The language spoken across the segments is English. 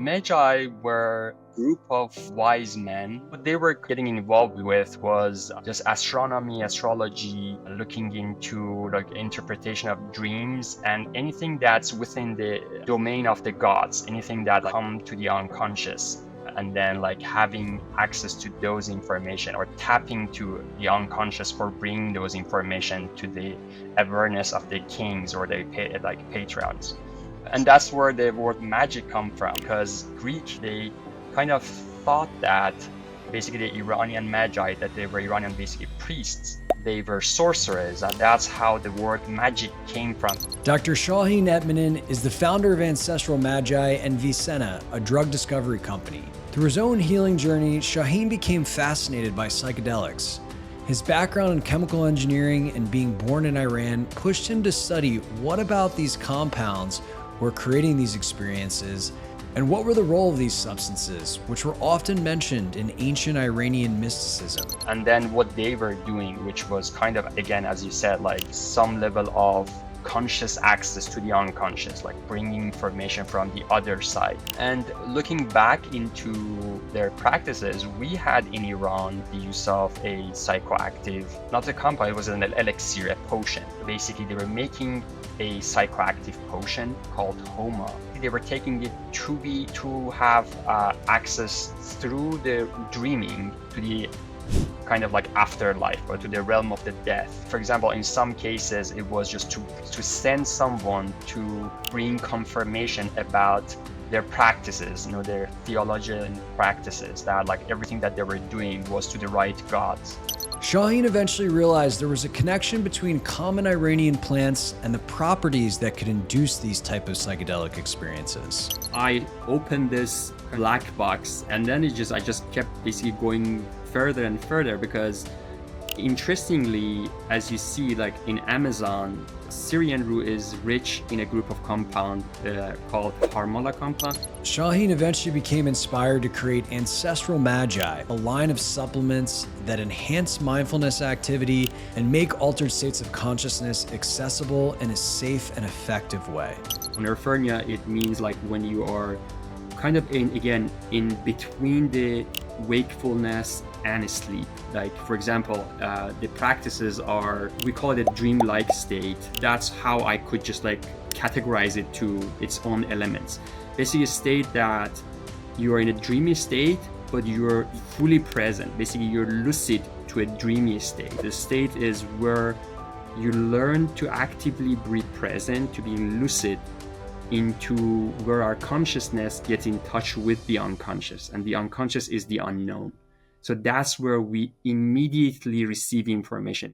Magi were a group of wise men. What they were getting involved with was just astronomy, astrology, looking into like interpretation of dreams and anything that's within the domain of the gods, anything that come to the unconscious. And then like having access to those information or tapping to the unconscious for bringing those information to the awareness of the kings or the patrons. And that's where the word magic come from, because Greek, they kind of thought that basically the Iranian Magi, that they were Iranian basically priests, they were sorcerers, and that's how the word magic came from. Dr. Shauheen Etminan is the founder of Ancestral Magi and VCENNA, a drug discovery company. Through his own healing journey, Shauheen became fascinated by psychedelics. His background in chemical engineering and being born in Iran pushed him to study what about these compounds were creating these experiences, and what were the role of these substances, which were often mentioned in ancient Iranian mysticism. And then what they were doing, which was kind of, again, as you said, like some level of conscious access to the unconscious, like bringing information from the other side. And looking back into their practices, we had in Iran the use of a psychoactive, not a compound, it was an elixir, a potion. Basically, they were making a psychoactive potion called Haoma. They were taking it to have access through the dreaming to the kind of like afterlife or to the realm of the death. For example, in some cases, it was just to send someone to bring confirmation about their practices, their theological practices, that like everything that they were doing was to the right gods. Shauheen eventually realized there was a connection between common Iranian plants and the properties that could induce these type of psychedelic experiences. I opened this black box, and then I just kept basically going further and further, because interestingly, as you see, like in Amazon, Syrian root is rich in a group of compound called Harmala compound. Shauheen eventually became inspired to create Ancestral Magi, a line of supplements that enhance mindfulness activity and make altered states of consciousness accessible in a safe and effective way. Nerfernia, it means like when you are kind of in between the wakefulness and sleep. Like, for example, the practices are, we call it a dreamlike state. That's how I could just like categorize it to its own elements. Basically a state that you are in a dreamy state, but you're fully present. Basically, you're lucid to a dreamy state. The state is where you learn to actively be present, to be lucid, into where our consciousness gets in touch with the unconscious, and the unconscious is the unknown. So that's where we immediately receive information.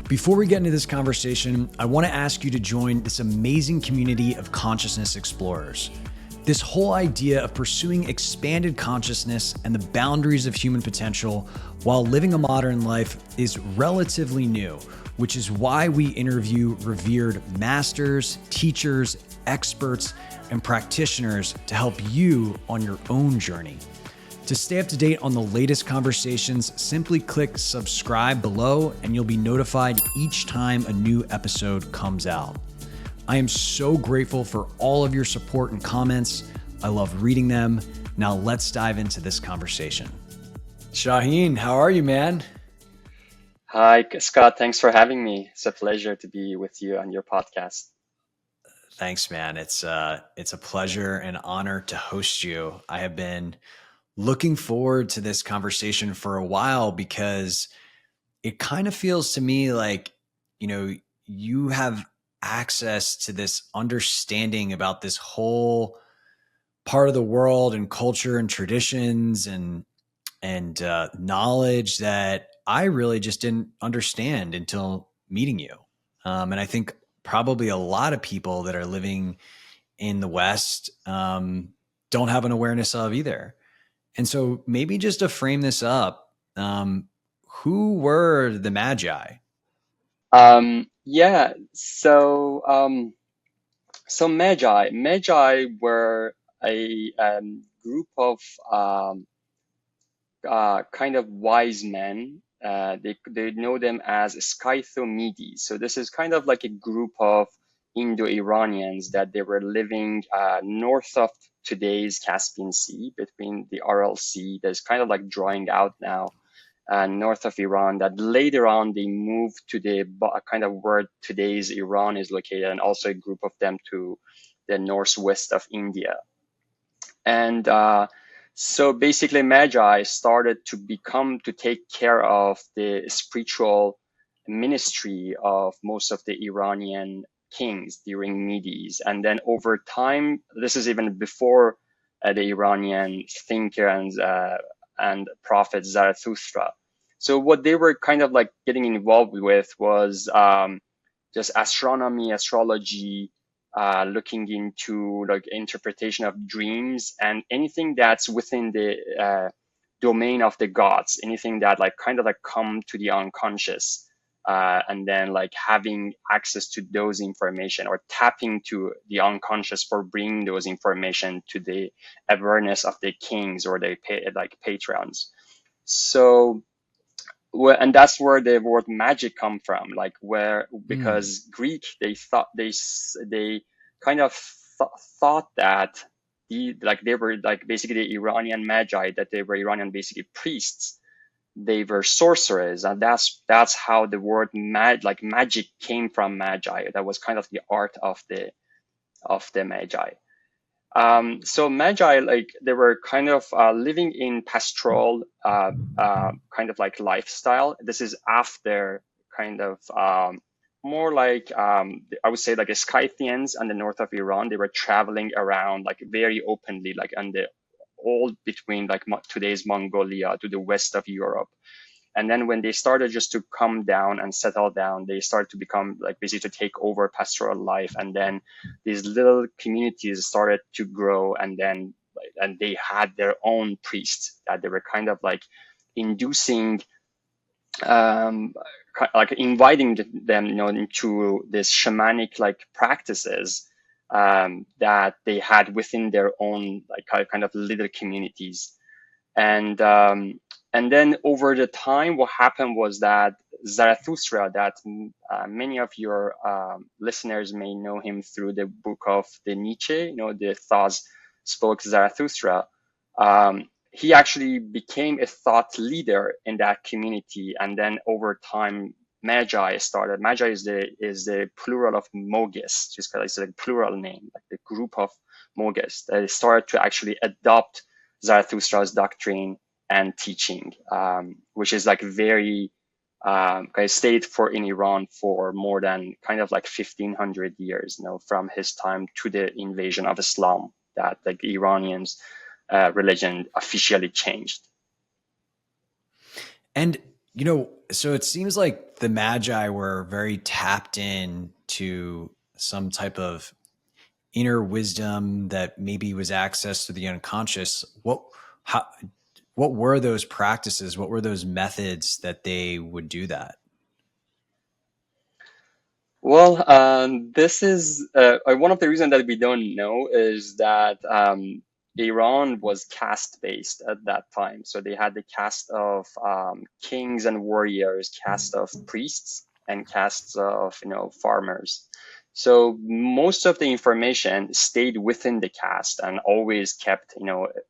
Before we get into this conversation, I want to ask you to join this amazing community of consciousness explorers. This whole idea of pursuing expanded consciousness and the boundaries of human potential while living a modern life is relatively new, which is why we interview revered masters, teachers, experts, and practitioners to help you on your own journey. To stay up to date on the latest conversations, simply click subscribe below and you'll be notified each time a new episode comes out. I am so grateful for all of your support and comments. I love reading them. Now let's dive into this conversation. Shauheen, how are you, man? Hi, Scott. Thanks for having me. It's a pleasure to be with you on your podcast. Thanks, man. It's a pleasure and honor to host you. I have been looking forward to this conversation for a while because it kind of feels to me like, you have access to this understanding about this whole part of the world and culture and traditions and knowledge that I really just didn't understand until meeting you. And I think probably a lot of people that are living in the West don't have an awareness of either. And so maybe just to frame this up, who were the Magi? So Magi were a group of kind of wise men they know them as Scythomedes. So this is kind of like a group of Indo-Iranians that they were living north of today's Caspian Sea, between the Aral Sea that's kind of like drying out now, north of Iran, that later on they moved to the kind of where today's Iran is located, and also a group of them to the northwest of India. And so basically Magi started to take care of the spiritual ministry of most of the Iranian kings during Medes. And then over time, this is even before the Iranian thinker and prophet Zarathustra. So what they were kind of like getting involved with was just astronomy, astrology, looking into like interpretation of dreams and anything that's within the domain of the gods, anything that like kind of like come to the unconscious, and then like having access to those information or tapping to the unconscious for bringing those information to the awareness of the kings or the like patrons. So and that's where the word magic come from, like where, because Greek, they thought they kind of thought that they were like basically the Iranian magi, that they were Iranian basically priests, they were sorcerers, and that's how the word magic came from magi. That was kind of the art of the magi. So Magi, like they were kind of living in pastoral kind of like lifestyle. This is after kind of more like I would say like Scythians and the north of Iran. They were traveling around like very openly, like on the all between like today's Mongolia to the west of Europe. And then when they started just to come down and settle down, they started to become like basically to take over pastoral life. And then these little communities started to grow, and then and they had their own priests that they were kind of like inducing, like inviting them, into this shamanic like practices that they had within their own like kind of little communities. And then over the time, what happened was that Zarathustra, that many of your listeners may know him through the book of the Nietzsche, the Thoughts Spoke Zarathustra. He actually became a thought leader in that community, and then over time, Magi started. Magi is the plural of Mogis, just because it's a plural name, like the group of Mogis. They started to actually adopt Zarathustra's doctrine and teaching, which is like very stayed for in Iran for more than kind of like 1500 years, from his time to the invasion of Islam, that like the Iranians religion officially changed. And so it seems like the Magi were very tapped in to some type of inner wisdom that maybe was access to the unconscious. What were those practices? What were those methods that they would do that? Well, this is one of the reasons that we don't know is that Iran was caste-based at that time. So they had the caste of kings and warriors, caste of priests, and castes of farmers. So most of the information stayed within the caste and always kept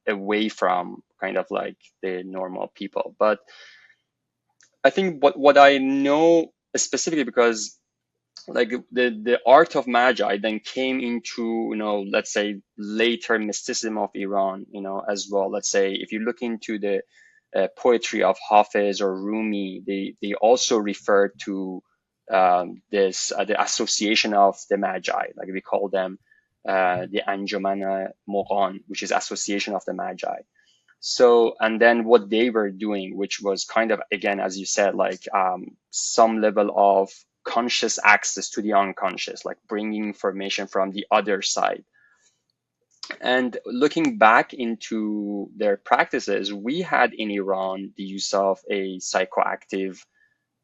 away from kind of like the normal people. But I think what I know specifically, because like the art of magi then came into let's say later mysticism of Iran as well. Let's say if you look into the poetry of Hafiz or Rumi, they also refer to this the association of the magi, like we call them the Anjuman Mogham, which is association of the magi. So, and then what they were doing, which was kind of, again, as you said, like some level of conscious access to the unconscious, like bringing information from the other side. And looking back into their practices, we had in Iran the use of a psychoactive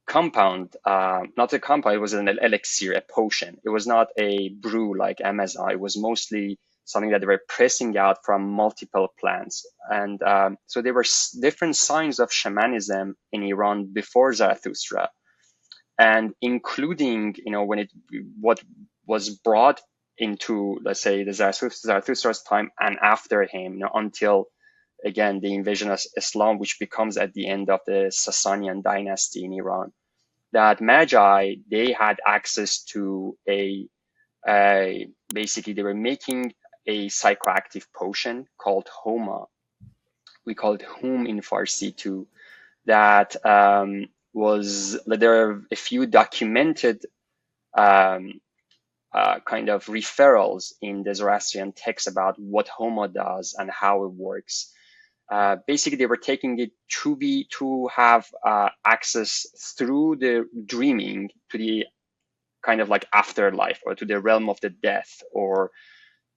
compound, not a compound, it was an elixir, a potion. It was not a brew like MSI. It was mostly something that they were pressing out from multiple plants. And so there were different signs of shamanism in Iran before Zarathustra, and including, when what was brought into, let's say, the Zarathustra's time and after him, until again the invasion of Islam, which becomes at the end of the Sasanian dynasty in Iran. That Magi, they had access to basically they were making a psychoactive potion called Haoma. We call it Hum in Farsi too. That there are a few documented kind of referrals in the Zoroastrian text about what Haoma does and how it works. Basically, they were taking it to have access through the dreaming to the kind of like afterlife, or to the realm of the death, or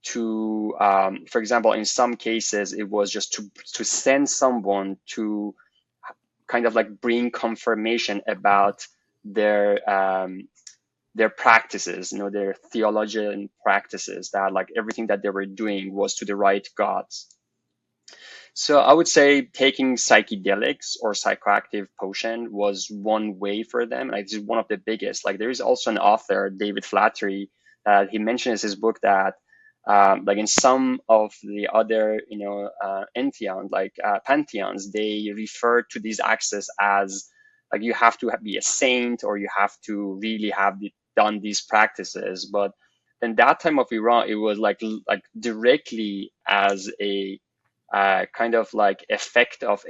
to, for example, in some cases, it was just to send someone to kind of like bring confirmation about their practices, their theologian practices, that like everything that they were doing was to the right gods. So I would say taking psychedelics or psychoactive potion was one way for them. Like, this is one of the biggest. Like, there is also an author, David Flattery, he mentions in his book that like in some of the other, pantheons, they refer to these access as like you have to be a saint, or you have to really have done these practices. But in that time of Iran, it was like directly as a kind of like effect of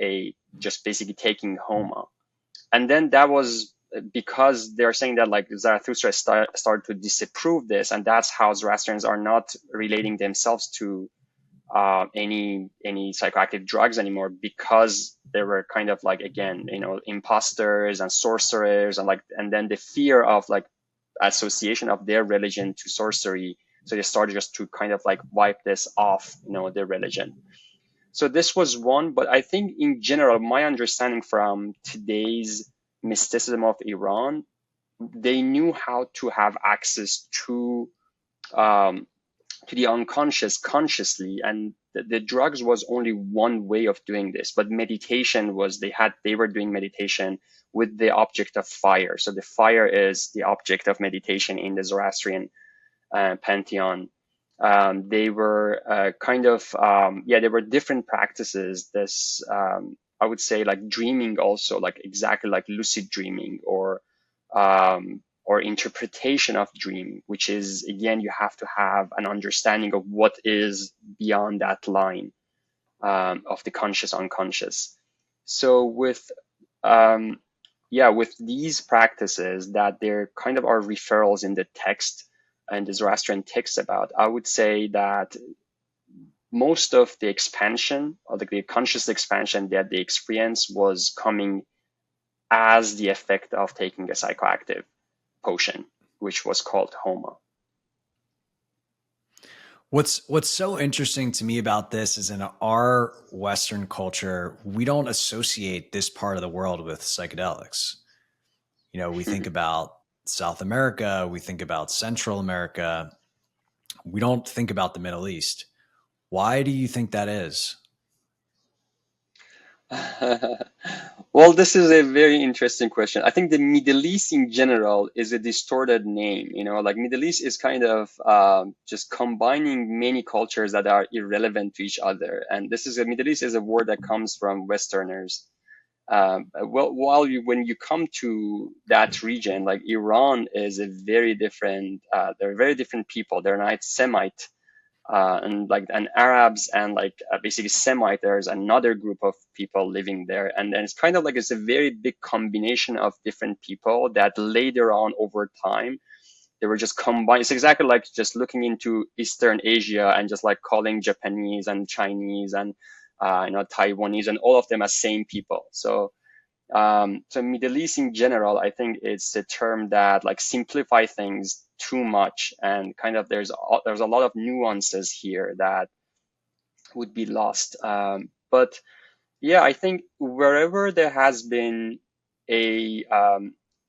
just basically taking Homa. And then that was because they're saying that like Zarathustra started to disapprove this, and that's how Zoroastrians are not relating themselves to any psychoactive drugs anymore, because they were kind of like, again, imposters and sorcerers, and then the fear of like association of their religion to sorcery. So they started just to kind of like wipe this off, their religion. So this was one, but I think in general, my understanding from today's mysticism of Iran, they knew how to have access to the unconscious consciously, and the drugs was only one way of doing this. But meditation was, they were doing meditation with the object of fire. So the fire is the object of meditation in the Zoroastrian pantheon. They were there were different practices. This, I would say, like dreaming also, like exactly like lucid dreaming, or interpretation of dream, which is, again, you have to have an understanding of what is beyond that line of the conscious unconscious. So with these practices that there kind of are referrals in the text and the Zoroastrian text about, I would say that most of the expansion, or the conscious expansion that they experienced, was coming as the effect of taking a psychoactive potion, which was called Haoma. What's so interesting to me about this is, in our Western culture, we don't associate this part of the world with psychedelics. We think about South America, we think about Central America. We don't think about the Middle East. Why do you think that is? Well, this is a very interesting question. I think the Middle East in general is a distorted name. Like Middle East is kind of just combining many cultures that are irrelevant to each other. And Middle East is a word that comes from Westerners. When you come to that region, like Iran is a very different, they're very different people. They're not Semite. And Arabs and basically Semite, there's another group of people living there. And then it's kind of like it's a very big combination of different people that later on, over time, they were just combined. It's exactly like just looking into Eastern Asia and just like calling Japanese and Chinese and Taiwanese and all of them as same people. So Middle East in general, I think it's a term that like simplify things too much, and kind of there's a lot of nuances here that would be lost. But yeah, I think wherever there has been a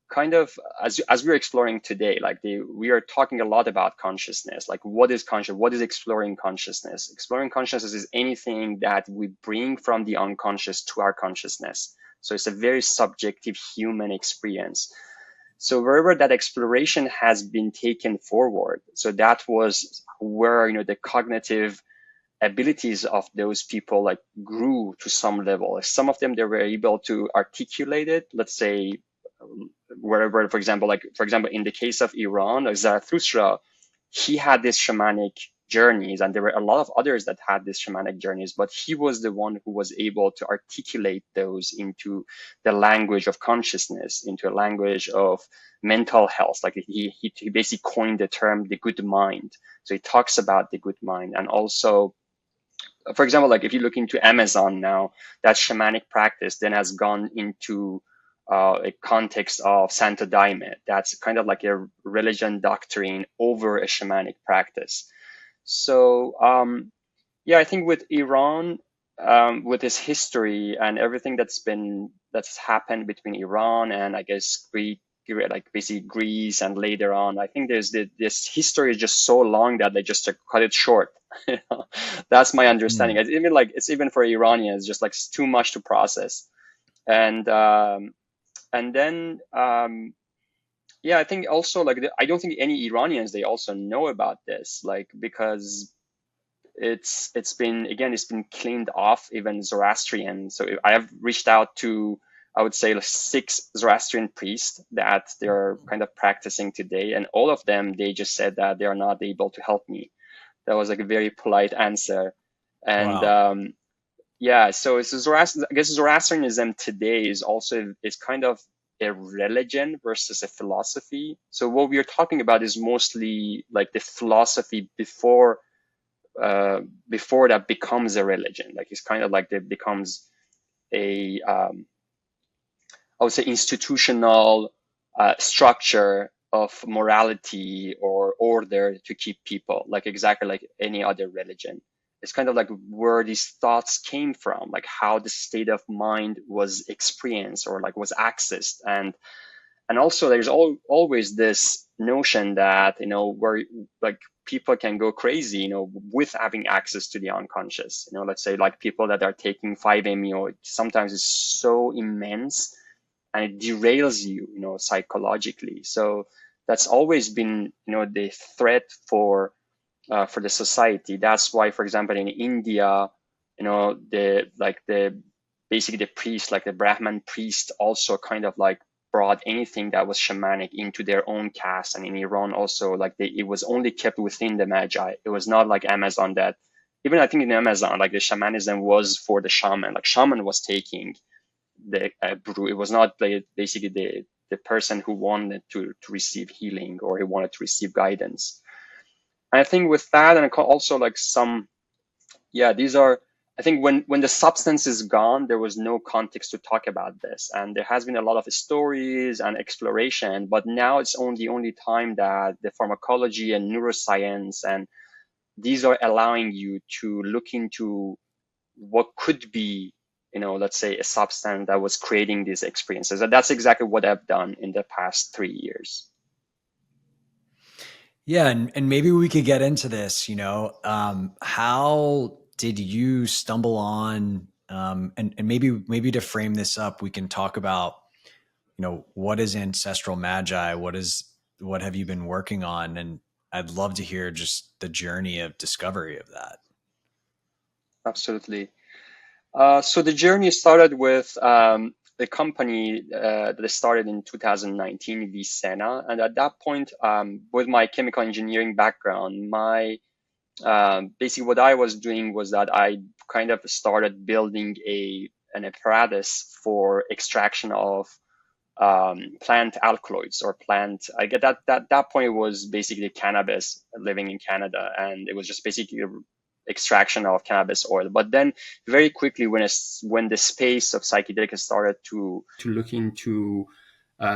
kind of, as we're exploring today, like we are talking a lot about consciousness, like what is conscious, what is exploring consciousness. Exploring consciousness is anything that we bring from the unconscious to our consciousness. So it's a very subjective human experience. So wherever that exploration has been taken forward, so that was where, the cognitive abilities of those people like grew to some level. Some of them, they were able to articulate it, let's say, wherever, for example, in the case of Iran, like Zarathustra, he had this shamanic journeys, and there were a lot of others that had these shamanic journeys, but he was the one who was able to articulate those into the language of consciousness, into a language of mental health. Like he basically coined the term the good mind. So he talks about the good mind. And also, for example, like if you look into Amazon now, that shamanic practice then has gone into a context of Santo Daime. That's kind of like a religion doctrine over a shamanic practice. So yeah, I think with Iran, with its history and everything that's happened between Iran and, I guess, like basically Greece, and later on, I think this history is just so long that they just cut it short. That's my understanding. It's even for Iranians, just like it's too much to process. And then yeah, I think also like I don't think any Iranians, they also know about this, like, because it's been cleaned off, even Zoroastrian. So I have reached out to, I would say, like 6 Zoroastrian priests that they're kind of practicing today, and all of them, they just said that they are not able to help me. That was like a very polite answer. And Wow. yeah, so it's I guess Zoroastrianism today is kind of a religion versus a philosophy. So what we are talking about is mostly like the philosophy before that becomes a religion. Like it's kind of like it becomes a I would say institutional structure of morality or order to keep people, like exactly like any other religion. It's kind of like where these thoughts came from, like how the state of mind was experienced or like was accessed. And also there's always this notion that, where like people can go crazy, with having access to the unconscious. Let's say like people that are taking 5-MeO, sometimes it's so immense and it derails you, psychologically. So that's always been, the threat for the society. That's why, for example, in India, basically the priest, like the Brahman priest, also kind of like brought anything that was shamanic into their own caste. And in Iran also, like it was only kept within the Magi. It was not like Amazon that, even I think in Amazon, like the shamanism was for the shaman. Like shaman was taking the brew. It was not basically the person who wanted to receive healing or who wanted to receive guidance. And I think with that, and also like these are, I think when the substance is gone, there was no context to talk about this. And there has been a lot of stories and exploration, but now it's only time that the pharmacology and neuroscience and these are allowing you to look into what could be, let's say a substance that was creating these experiences. And that's exactly what I've done in the past 3 years. Yeah, and maybe we could get into this. How did you stumble on? And maybe to frame this up, we can talk about, what is Ancestral Magi? What have you been working on? And I'd love to hear just the journey of discovery of that. Absolutely. So the journey started with the company that I started in 2019, VCENNA. And at that point, with my chemical engineering background, basically what I was doing was that I kind of started building an apparatus for extraction of plant alkaloids or plant. I get that point it was basically cannabis living in Canada, and it was just basically extraction of cannabis oil. But then very quickly, when the space of psychedelics started to look into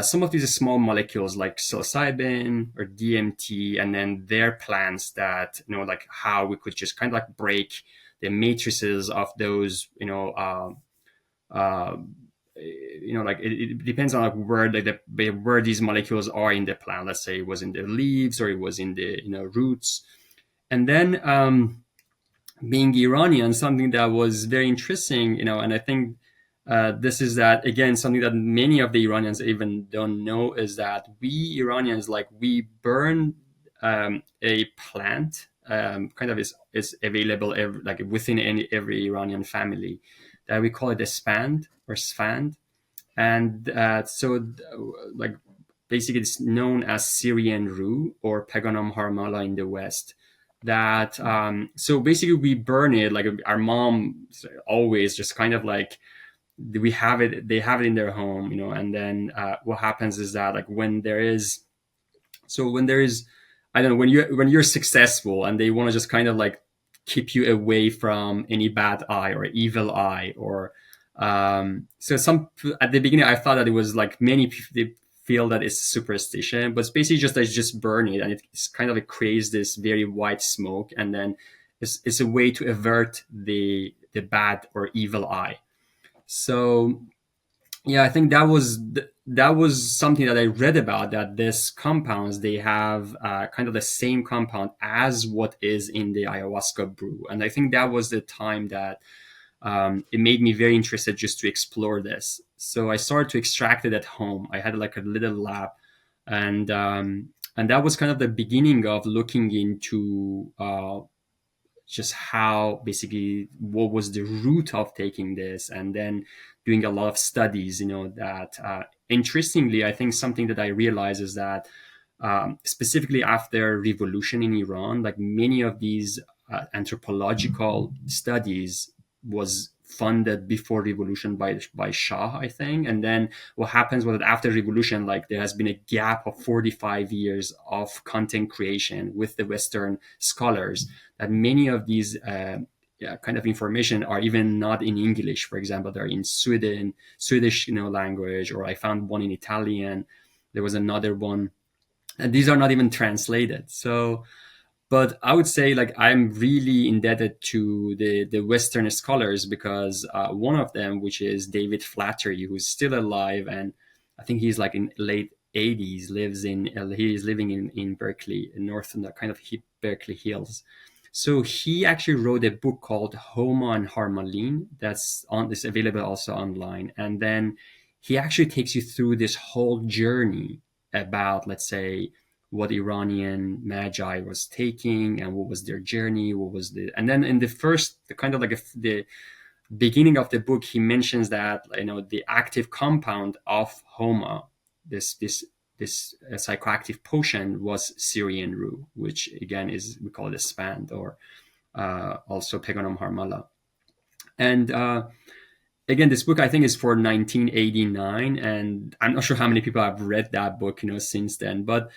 some of these small molecules like psilocybin or DMT, and then their plans that, like how we could just kind of like break the matrices of those, like it depends on like where where these molecules are in the plant. Let's say it was in the leaves or it was in the roots. And then being Iranian, something that was very interesting, and I think this is that, again, something that many of the Iranians even don't know, is that we Iranians, like, we burn a plant, kind of is available like within every Iranian family, that we call it a spand or sfand. And like, basically it's known as Syrian rue or Peganum harmala in the West. That so basically we burn it, like our mom always just kind of like, we have it they have it in their home, and then what happens is that, like, when there is I don't know, when you're successful and they want to just kind of like keep you away from any bad eye or evil eye, or so some at the beginning I thought that it was like, many people, they feel that it's superstition, but it's basically just that you just burn it, and it's kind of, it creates this very white smoke, and then it's a way to avert the bad or evil eye. So yeah, I think that was something that I read about, that this compounds, they have kind of the same compound as what is in the ayahuasca brew. And I think that was the time that it made me very interested just to explore this. So I started to extract it at home. I had like a little lab, and that was kind of the beginning of looking into just how, basically, what was the root of taking this, and then doing a lot of studies, that interestingly, I think something that I realized is that specifically after revolution in Iran, like, many of these anthropological studies was funded before revolution by Shah, I think. And then what happens was that after revolution, like, there has been a gap of 45 years of content creation with the Western scholars, that many of these kind of information are even not in English. For example, they're in Swedish, language, or I found one in Italian. There was another one, and these are not even translated. So, but I would say, like, I'm really indebted to the Western scholars, because one of them, which is David Flattery, who's still alive, and I think he's like in late 80s, he is living in Berkeley, in north, in the kind of Berkeley Hills. So he actually wrote a book called Haoma and Harmaline that's available also online. And then he actually takes you through this whole journey about, let's say, what Iranian Magi was taking, and what was their journey, and then in the kind of like the beginning of the book, he mentions that, the active compound of Homa, this psychoactive potion, was Syrian rue, which again we call it a spand, or also Peganum harmala. And again, this book I think is for 1989, and I'm not sure how many people have read that book, since then. But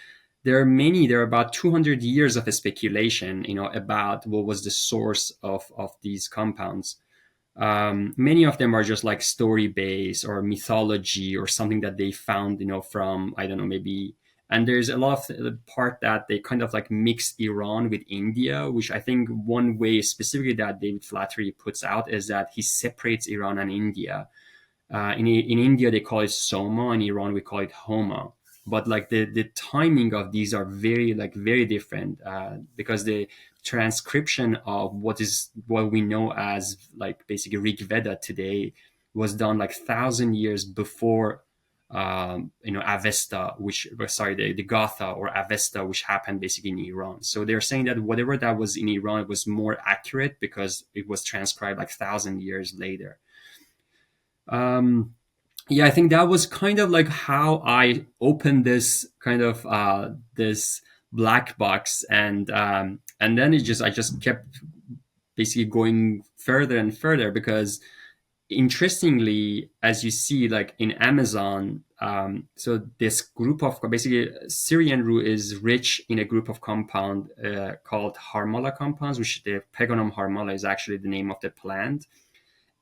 there are about 200 years of speculation, about what was the source of these compounds. Many of them are just like story based or mythology, or something that they found, from, I don't know, maybe. And there's a lot of the part that they kind of like mix Iran with India, which I think one way specifically that David Flattery puts out is that he separates Iran and India. In India, they call it Soma. In Iran, we call it Homa. But like the timing of these are very different, because the transcription of what we know as, like, basically Rig Veda today was done like 1,000 years before Avesta, the Gatha or Avesta, which happened basically in Iran. So they're saying that whatever that was in Iran was more accurate because it was transcribed like 1,000 years later. Yeah, I think that was kind of like how I opened this kind of this black box, and then I just kept basically going further and further, because interestingly, as you see, like in Amazon, so this group of basically Syrian rue is rich in a group of compound called Harmala compounds, which the Peganum harmala is actually the name of the plant.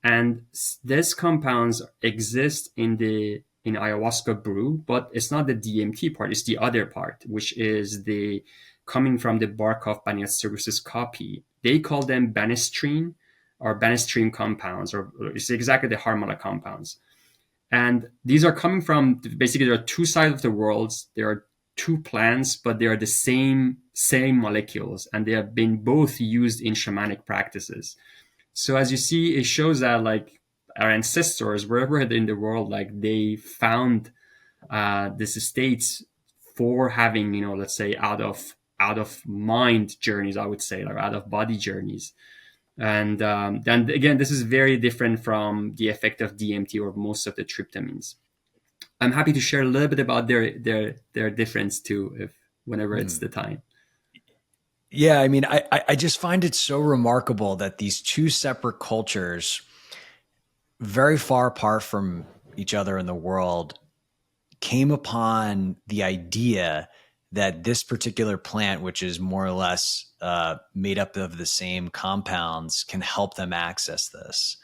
And these compounds exist in ayahuasca brew, but it's not the DMT part, it's the other part, which is the coming from the bark of Baniacerous's copy. They call them banistrine or banistrine compounds, or it's exactly the harmala compounds. And these are coming from, basically, there are two sides of the worlds. There are two plants, but they are the same molecules, and they have been both used in shamanic practices. So as you see, it shows that like our ancestors, wherever in the world, like they found these states for having, let's say out of mind journeys, I would say, or out of body journeys. And then again, this is very different from the effect of DMT or most of the tryptamines. I'm happy to share a little bit about their difference too, if whenever it's the time. Yeah, I mean, I just find it so remarkable that these two separate cultures, very far apart from each other in the world, came upon the idea that this particular plant, which is more or less made up of the same compounds, can help them access this.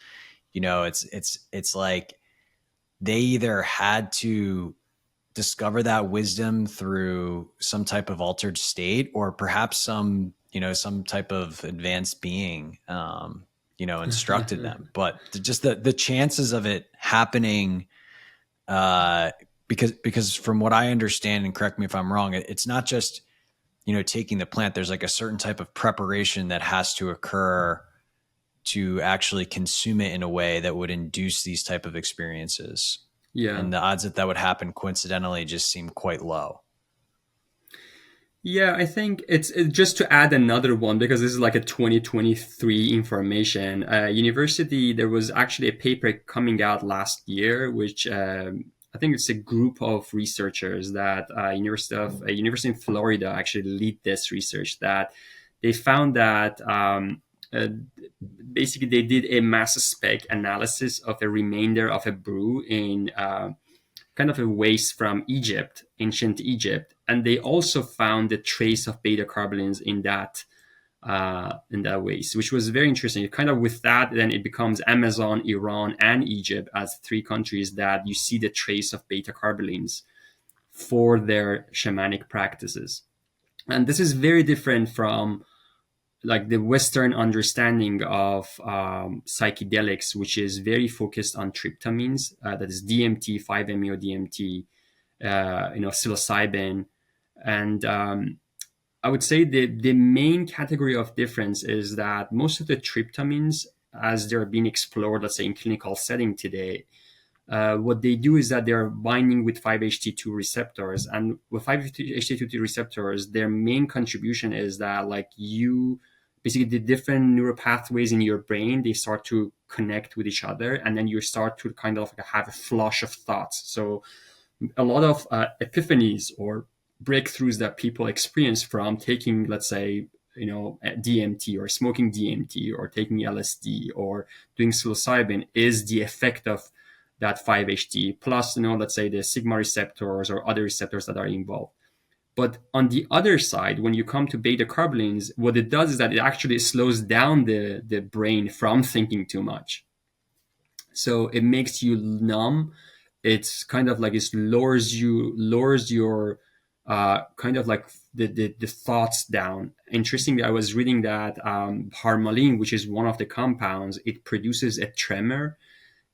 It's like they either had to discover that wisdom through some type of altered state, or perhaps some type of advanced being instructed them. But just the chances of it happening, because from what I understand, and correct me if I'm wrong, it's not just taking the plant. There's like a certain type of preparation that has to occur to actually consume it in a way that would induce these type of experiences. Yeah. And the odds that would happen coincidentally just seem quite low. Yeah, I think it's just to add another one, because this is like a 2023 information. University, there was actually a paper coming out last year, which I think it's a group of researchers that University in Florida actually lead this research, that they found that basically they did a mass spec analysis of a remainder of a brew in kind of a waste from Egypt, ancient Egypt, and they also found a trace of beta-carbolines in that waste, which was very interesting. Kind of with that, then it becomes Amazon, Iran, and Egypt as three countries that you see the trace of beta-carbolines for their shamanic practices. And this is very different from like the Western understanding of psychedelics, which is very focused on tryptamines, that is DMT, 5-MeO DMT, psilocybin. And I would say the main category of difference is that most of the tryptamines, as they're being explored, let's say in clinical setting today, what they do is that they're binding with 5-HT2 receptors. And with 5-HT2 receptors, their main contribution is that basically the different neural pathways in your brain, they start to connect with each other, and then you start to kind of have a flush of thoughts. So a lot of epiphanies or breakthroughs that people experience from taking, let's say, DMT or smoking DMT or taking LSD or doing psilocybin is the effect of that 5-HT plus, let's say the sigma receptors or other receptors that are involved. But on the other side, when you come to beta-carbolines, what it does is that it actually slows down the brain from thinking too much. So it makes you numb. It's kind of like it lowers your kind of like the thoughts down. Interestingly, I was reading that harmaline, which is one of the compounds, it produces a tremor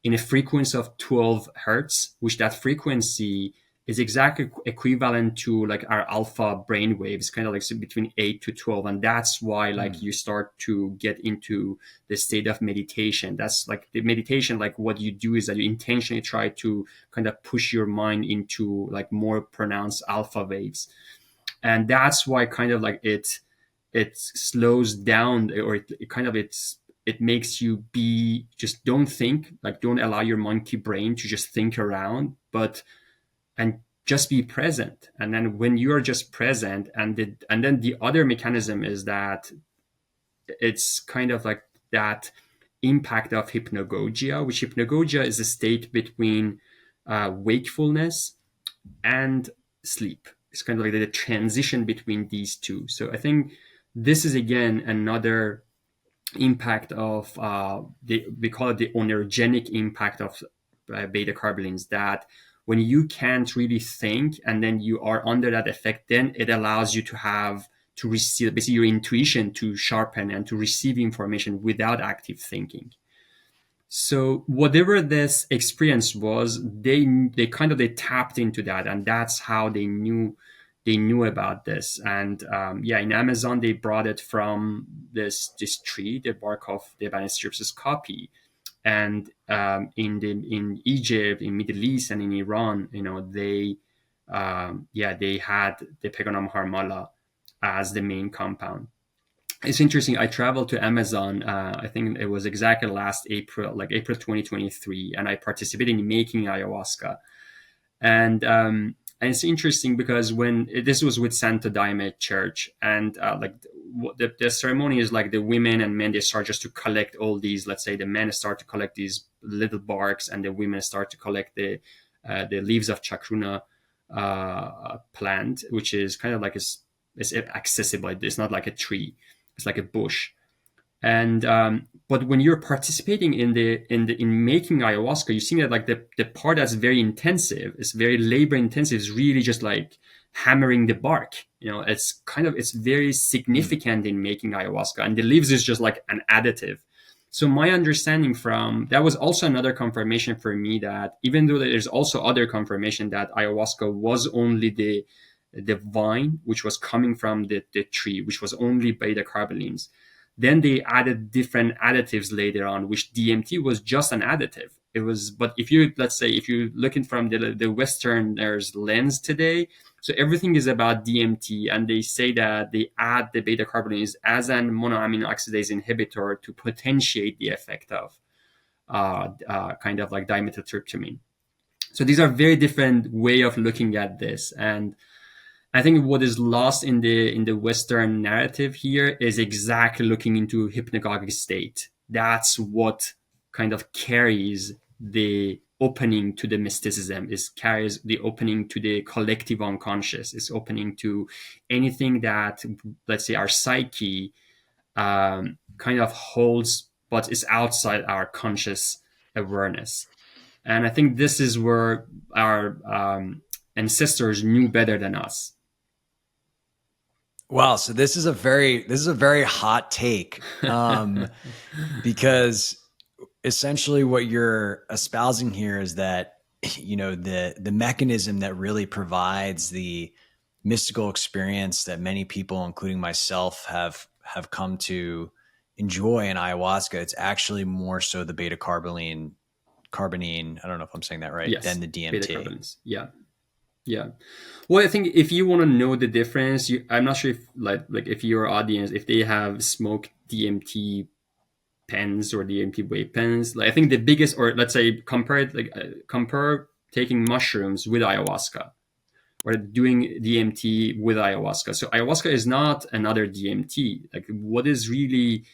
in a frequency of 12 hertz, which that frequency is exactly equivalent to like our alpha brain waves, kind of like between 8 to 12. And that's why like you start to get into the state of meditation. That's like the meditation, like what you do is that you intentionally try to kind of push your mind into like more pronounced alpha waves. And that's why kind of like it slows down, or it makes you just don't think, like don't allow your monkey brain to just think around, and just be present. And then when you're just present, and then the other mechanism is that it's kind of like that impact of hypnagogia, which hypnagogia is a state between wakefulness and sleep. It's kind of like the transition between these two. So I think this is again another impact of we call it the onergenic impact of beta-carbolines, that when you can't really think and then you are under that effect, then it allows you to receive basically your intuition to sharpen and to receive information without active thinking. So whatever this experience was, they tapped into that, and that's how they knew about this. And in Amazon they brought it from this tree, the bark of the Banistrypsis caapi. And in Egypt, in Middle East, and in Iran, they had the Pegonam harmala as the main compound. It's interesting. I traveled to Amazon. I think it was exactly last April, like April 2023, and I participated in making ayahuasca. And it's interesting because when this was with Santo Daime Church, and the ceremony is like the women and men, they start just to collect all these. Let's say the men start to collect these little barks, and the women start to collect the leaves of chacruna plant, which is kind of like it's accessible. It's not like a tree; it's like a bush. And but when you're participating in making ayahuasca, you see that like the part that's very intensive, it's very labor intensive, is really just like hammering the bark. It's very significant in making ayahuasca, and the leaves is just like an additive. So my understanding from that was also another confirmation for me that even though there's also other confirmation that ayahuasca was only the vine, which was coming from the tree, which was only beta-carbolines. Then they added different additives later on, which DMT was just an additive. It was, but if you're looking from the Westerners' lens today, so everything is about DMT, and they say that they add the beta-carbolines as an monoamine oxidase inhibitor to potentiate the effect of kind of like dimethyltryptamine. So these are very different way of looking at this. And I think what is lost in the Western narrative here is exactly looking into hypnagogic state. That's what kind of carries the opening to the mysticism, carries the opening to the collective unconscious, is opening to anything that, let's say, our psyche kind of holds, but is outside our conscious awareness. And I think this is where our ancestors knew better than us. Wow, so this is a very hot take, because essentially what you're espousing here is that the mechanism that really provides the mystical experience that many people, including myself, have come to enjoy in ayahuasca, it's actually more so the carbonine. I don't know if I'm saying that right. Yes, than the DMT. Beta-carbolines. Yeah. Well, I think if you want to know the difference, I'm not sure if like if your audience, if they have smoked DMT pens or DMT vape pens, like I think the biggest, or let's say compare taking mushrooms with ayahuasca or doing DMT with ayahuasca. So ayahuasca is not another DMT. Like what is really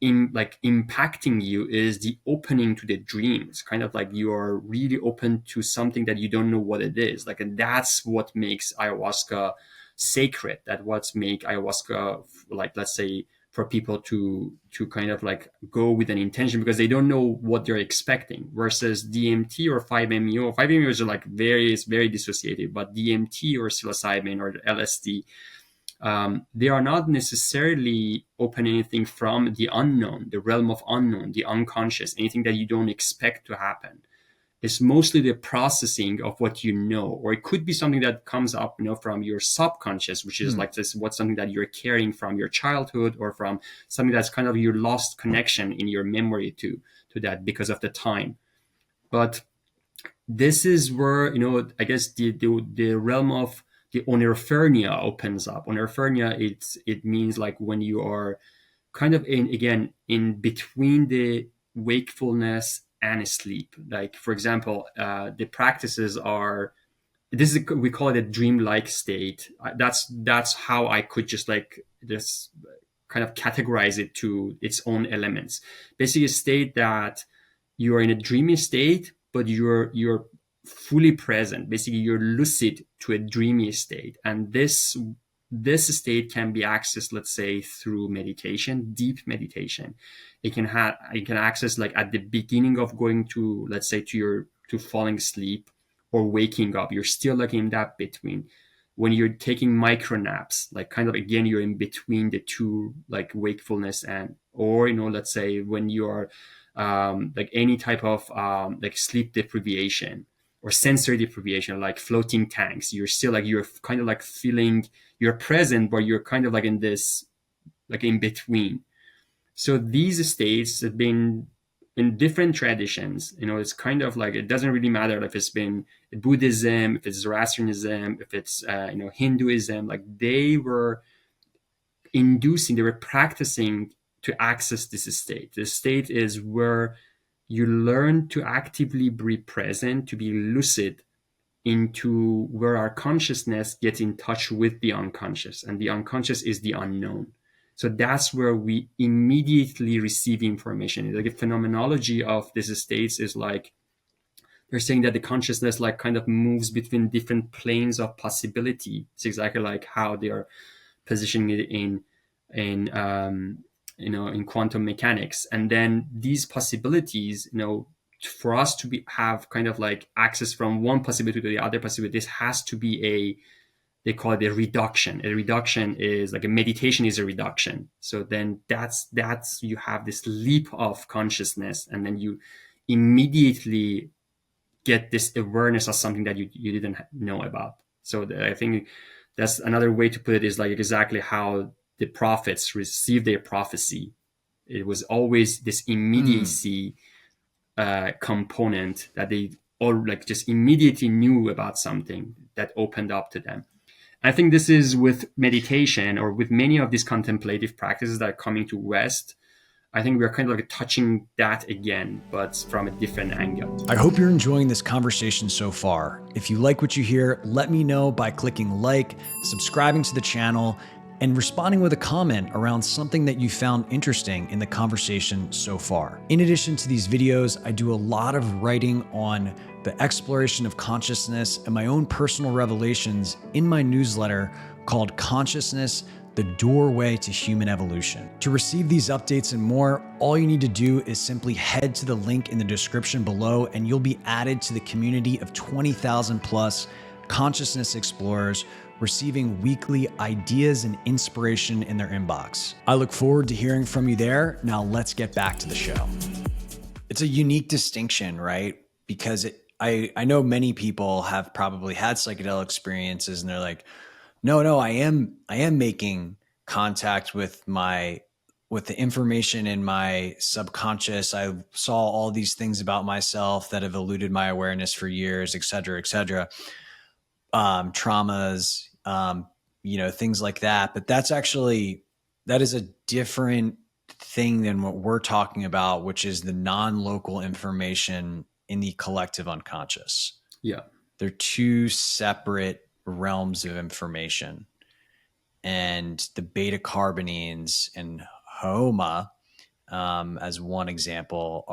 impacting you is the opening to the dreams, kind of like you are really open to something that you don't know what it is, like, and that's what makes ayahuasca sacred. That what's make ayahuasca, like, let's say for people to kind of like go with an intention because they don't know what they're expecting, versus DMT or 5-MeO. 5-MeO is like very dissociated, but DMT or psilocybin or LSD, they are not necessarily open anything from the unknown, the realm of unknown, the unconscious, anything that you don't expect to happen. It's mostly the processing of what you know, or it could be something that comes up, from your subconscious, which is like this, what's something that you're carrying from your childhood, or from something that's kind of your lost connection in your memory to that because of the time. But this is where, I guess the realm of the oneirophrenia opens up. Oneirophrenia, it means like when you are kind of in between the wakefulness and sleep. Like, for example, the practices are, we call it a dreamlike state. That's how I could just like this kind of categorize it to its own elements. Basically, a state that you are in a dreamy state, but you're fully present. Basically, you're lucid to a dreamy state, and this state can be accessed, let's say, through meditation, deep meditation. It can access like at the beginning of going to, let's say, to falling asleep or waking up. You're still like in that between. when you're taking micro naps, like kind of, again, you're in between the two, like wakefulness and, or, let's say when you are like any type of like sleep deprivation or sensory deprivation, like floating tanks, you're still like, you're kind of like feeling you're present, but you're kind of like in this, like in between. So these states have been in different traditions. It's kind of like, it doesn't really matter if it's been Buddhism, if it's Zoroastrianism, if it's Hinduism. Like they were practicing to access this state. The state is where you learn to actively be present, to be lucid, into where our consciousness gets in touch with the unconscious, and the unconscious is the unknown. So that's where we immediately receive information. Like a phenomenology of these states is like, they're saying that the consciousness like kind of moves between different planes of possibility. It's exactly like how they are positioning it in quantum mechanics. And then these possibilities, for us to have kind of like access from one possibility to the other possibility, this has to be they call it a reduction. A reduction is like a meditation is a reduction. So then that's you have this leap of consciousness, and then you immediately get this awareness of something that you didn't know about. So I think that's another way to put it, is like exactly how the prophets received their prophecy. It was always this immediacy component that they all like just immediately knew about something that opened up to them. I think this is with meditation, or with many of these contemplative practices that are coming to West. I think we're kind of like touching that again, but from a different angle. I hope you're enjoying this conversation so far. If you like what you hear, let me know by clicking like, subscribing to the channel, and responding with a comment around something that you found interesting in the conversation so far. In addition to these videos, I do a lot of writing on the exploration of consciousness and my own personal revelations in my newsletter called Consciousness: The Doorway to Human Evolution. To receive these updates and more, all you need to do is simply head to the link in the description below, and you'll be added to the community of 20,000 plus consciousness explorers receiving weekly ideas and inspiration in their inbox. I look forward to hearing from you there. Now let's get back to the show. It's a unique distinction, right? Because I know many people have probably had psychedelic experiences and they're like, no, I am making contact with the information in my subconscious. I saw all these things about myself that have eluded my awareness for years, et cetera, traumas, things like that. But that is a different thing than what we're talking about, which is the non-local information in the collective unconscious. Yeah. They're two separate realms of information. And the beta-carbolines and Haoma, as one example,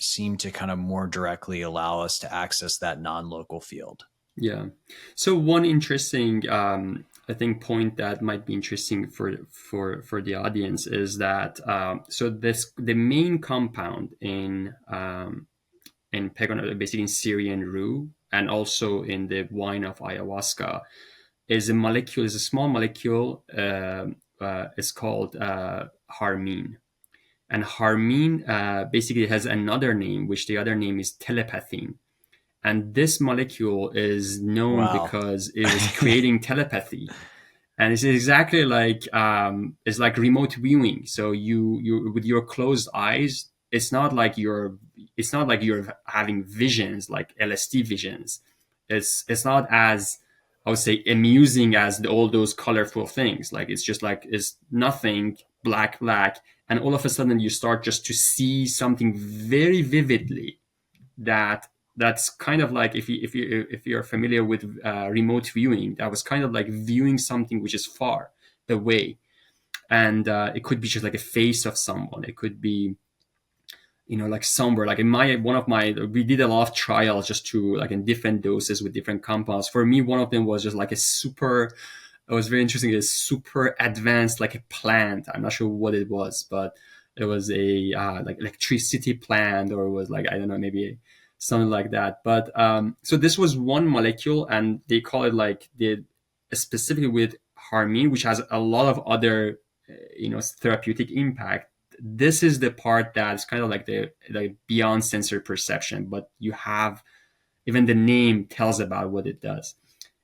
seem to kind of more directly allow us to access that non-local field. Yeah. So one interesting, I think, point that might be interesting for the audience is that the main compound in basically in Syrian rue, and also in the wine of ayahuasca, is a small molecule. It's called harmine. And harmine basically has another name, which the other name is telepathine. And this molecule is known because it was creating telepathy. And it's exactly like it's like remote viewing. So you with your closed eyes, it's not like you're having visions like LSD visions. It's not as, I would say, amusing as all those colorful things. Like it's just like it's nothing, black, and all of a sudden you start just to see something very vividly. That's kind of like if you're familiar with remote viewing, that was kind of like viewing something which is far away, and it could be just like a face of someone. It could be, like somewhere, like we did a lot of trials just to like in different doses with different compounds. For me, one of them was just like it was very interesting. A super advanced, like a plant. I'm not sure what it was, but it was a like electricity plant, or it was like, I don't know, maybe something like that. But so this was one molecule, and they call it like the specifically with harmine, which has a lot of other therapeutic impact, this is the part that's kind of like the beyond sensory perception, but you have even the name tells about what it does.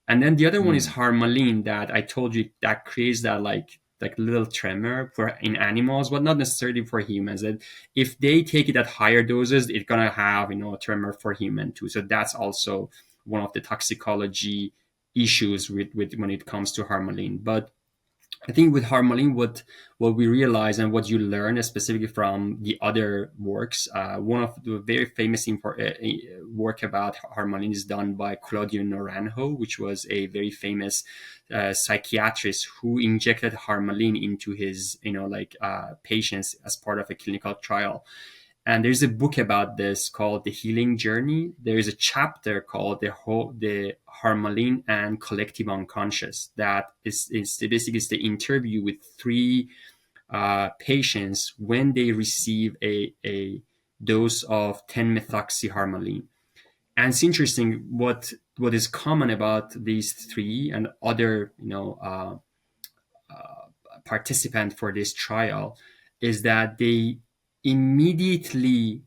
And then the other one is harmaline, that I told you that creates that like little tremor for in animals, but not necessarily for humans. That if they take it at higher doses, it's gonna have a tremor for human too. So that's also one of the toxicology issues with when it comes to harmaline. But I think with harmaline, what we realize and what you learn specifically from the other works, one of the very famous work about harmaline is done by Claudio Naranjo, which was a very famous psychiatrist who injected harmaline into his patients as part of a clinical trial. And there's a book about this called The Healing Journey. There is a chapter called the Harmaline and Collective Unconscious. That is basically the interview with three patients when they receive a dose of 10-methoxyharmaline. And it's interesting what is common about these three and other participant for this trial is that they immediately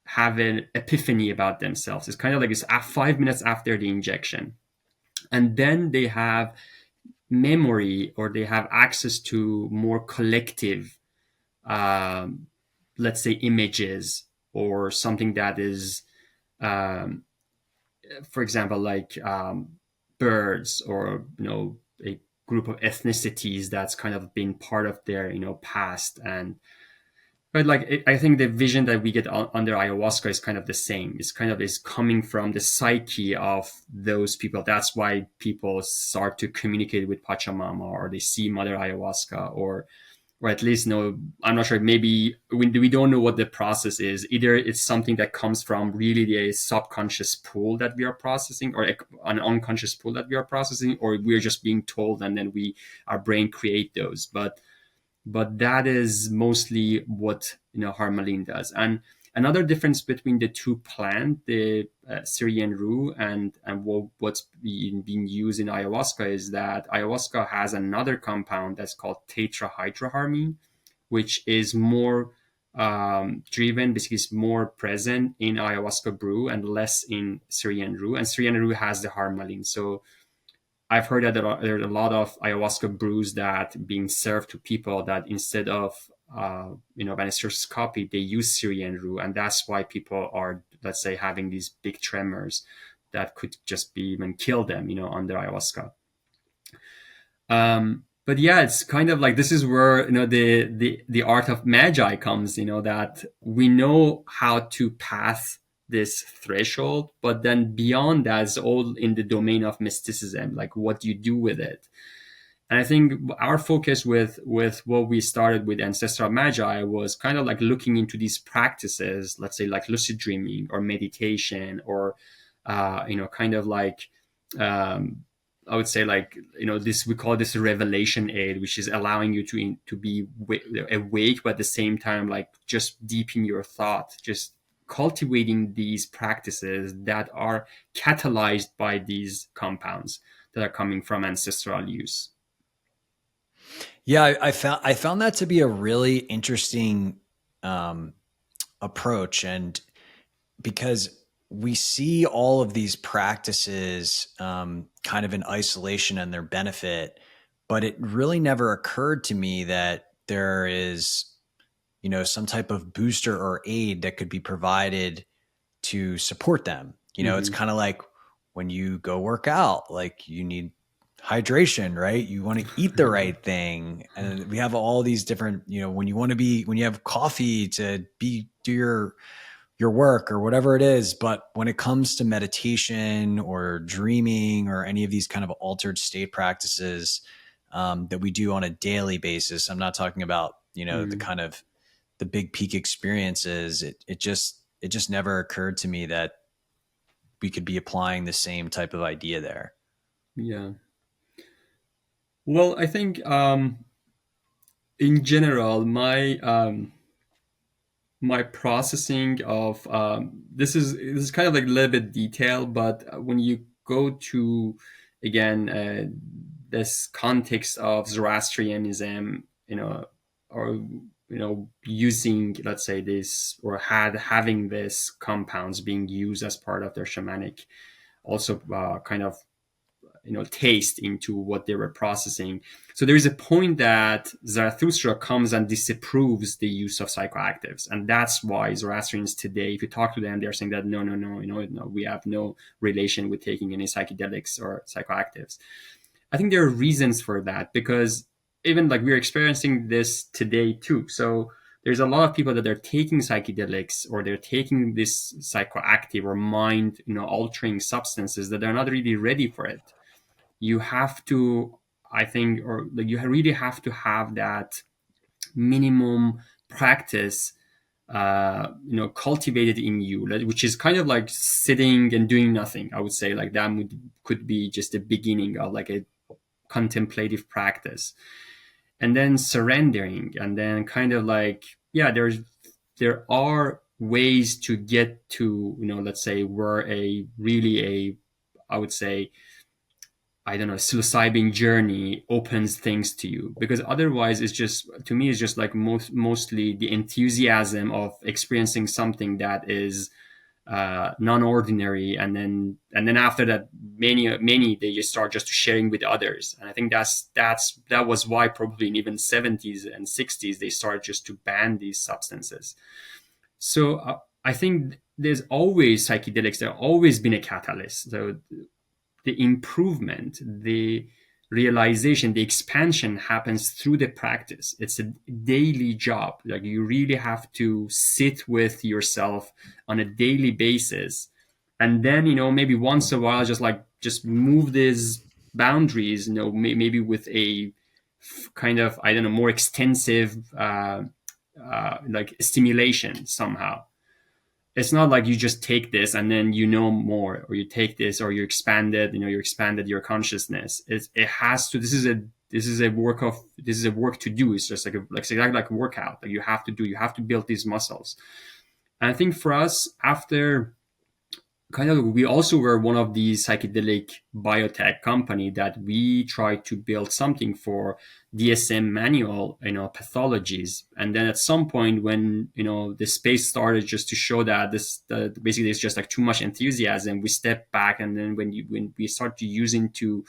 have an epiphany about themselves. It's kind of like it's 5 minutes after the injection. And then they have memory, or they have access to more collective, let's say, images, or something that is, for example, like birds, or a group of ethnicities that's kind of been part of their past. And but I think the vision that we get under ayahuasca is kind of the same. It's kind of is coming from the psyche of those people. That's why people start to communicate with Pachamama, or they see Mother Ayahuasca, or at least I'm not sure. Maybe we don't know what the process is. Either it's something that comes from really the subconscious pool that we are processing, or an unconscious pool that we are processing, or we're just being told and then our brain create those. But that is mostly what harmaline does. And another difference between the two plants, the Syrian rue and what's being used in ayahuasca, is that ayahuasca has another compound that's called tetrahydroharmine, which is more driven, basically is more present in ayahuasca brew and less in Syrian rue. And Syrian rue has the harmaline. So I've heard that there are a lot of ayahuasca brews that being served to people that instead of anesthesioscopy, they use Syrian rue, and that's why people are, let's say, having these big tremors that could just be even kill them, under ayahuasca. But yeah, it's kind of like this is where the art of magi comes. That we know how to pass this threshold, but then beyond that is all in the domain of mysticism, like what you do with it. And I think our focus with what we started with Ancestral Magi was kind of like looking into these practices, let's say like lucid dreaming or meditation, or kind of like I would say like this, we call this revelation aid, which is allowing you to be awake, but at the same time like just deep in your thought, just cultivating these practices that are catalyzed by these compounds that are coming from ancestral use. Yeah, I found that to be a really interesting approach, and because we see all of these practices kind of in isolation and their benefit, but it really never occurred to me that there is some type of booster or aid that could be provided to support them. It's kind of like when you go work out, like you need hydration, right? You want to eat the right thing. And we have all these different, when you have coffee to do your work or whatever it is. But when it comes to meditation or dreaming or any of these kind of altered state practices that we do on a daily basis, I'm not talking about, the kind of the big peak experiences. It just never occurred to me that we could be applying the same type of idea there. Yeah. Well, I think in general, my processing of this is kind of like a little bit detailed, but when you go to again this context of Zoroastrianism, or using, let's say, this, or having this compounds being used as part of their shamanic, also kind of taste into what they were processing. So there is a point that Zarathustra comes and disapproves the use of psychoactives, and that's why Zoroastrians today, if you talk to them, they're saying that no, we have no relation with taking any psychedelics or psychoactives. I think there are reasons for that, because even like we're experiencing this today too. So there's a lot of people that are taking psychedelics, or they're taking this psychoactive or mind altering substances that they're not really ready for it. You have to, I think, or like you really have to have that minimum practice cultivated in you, which is kind of like sitting and doing nothing. I would say like that could be just the beginning of like a contemplative practice, and then surrendering, and then kind of like, yeah, there are ways to get to, let's say, where I would say, I don't know, psilocybin journey opens things to you. Because otherwise it's just, to me, it's just like mostly the enthusiasm of experiencing something that is non-ordinary, and then after that, many they just start just sharing with others. And I think that was why probably in even 70s and 60s they started just to ban these substances. So I think there's always psychedelics, there always been a catalyst. So the improvement, the realization, the expansion happens through the practice. It's a daily job. Like you really have to sit with yourself on a daily basis, and then maybe once a while just move these boundaries, maybe with a kind of, I don't know, more extensive like stimulation somehow. It's not like you just take this and then more, or you take this or you expanded your consciousness. It has to, this is a work to do. It's just exactly like a workout that you have to build these muscles. And I think for us, after kind of, we also were one of these psychedelic biotech company that we tried to build something for DSM manual, pathologies. And then at some point when, the space started just to show that basically it's just like too much enthusiasm, we stepped back. And then when we start to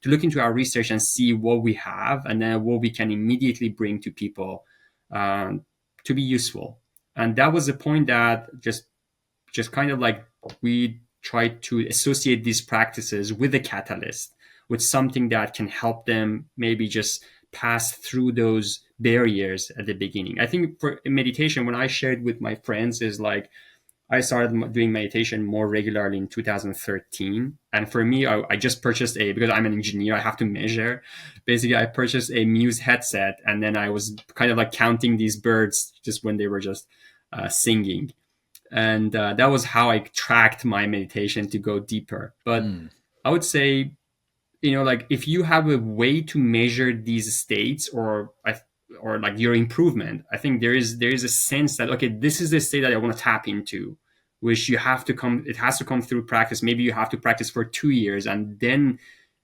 look into our research and see what we have, and then what we can immediately bring to people, to be useful. And that was the point that just kind of like, we try to associate these practices with a catalyst, with something that can help them maybe just pass through those barriers at the beginning. I think for meditation, when I shared with my friends, is like, I started doing meditation more regularly in 2013. And for me, I just purchased because I'm an engineer, I have to measure. Basically, I purchased a Muse headset, and then I was kind of like counting these birds just when they were just singing. And that was how I tracked my meditation to go deeper. But I would say, like if you have a way to measure these states, or like your improvement, I think there is a sense that, okay, this is the state that I want to tap into, which it has to come through practice. Maybe you have to practice for 2 years and then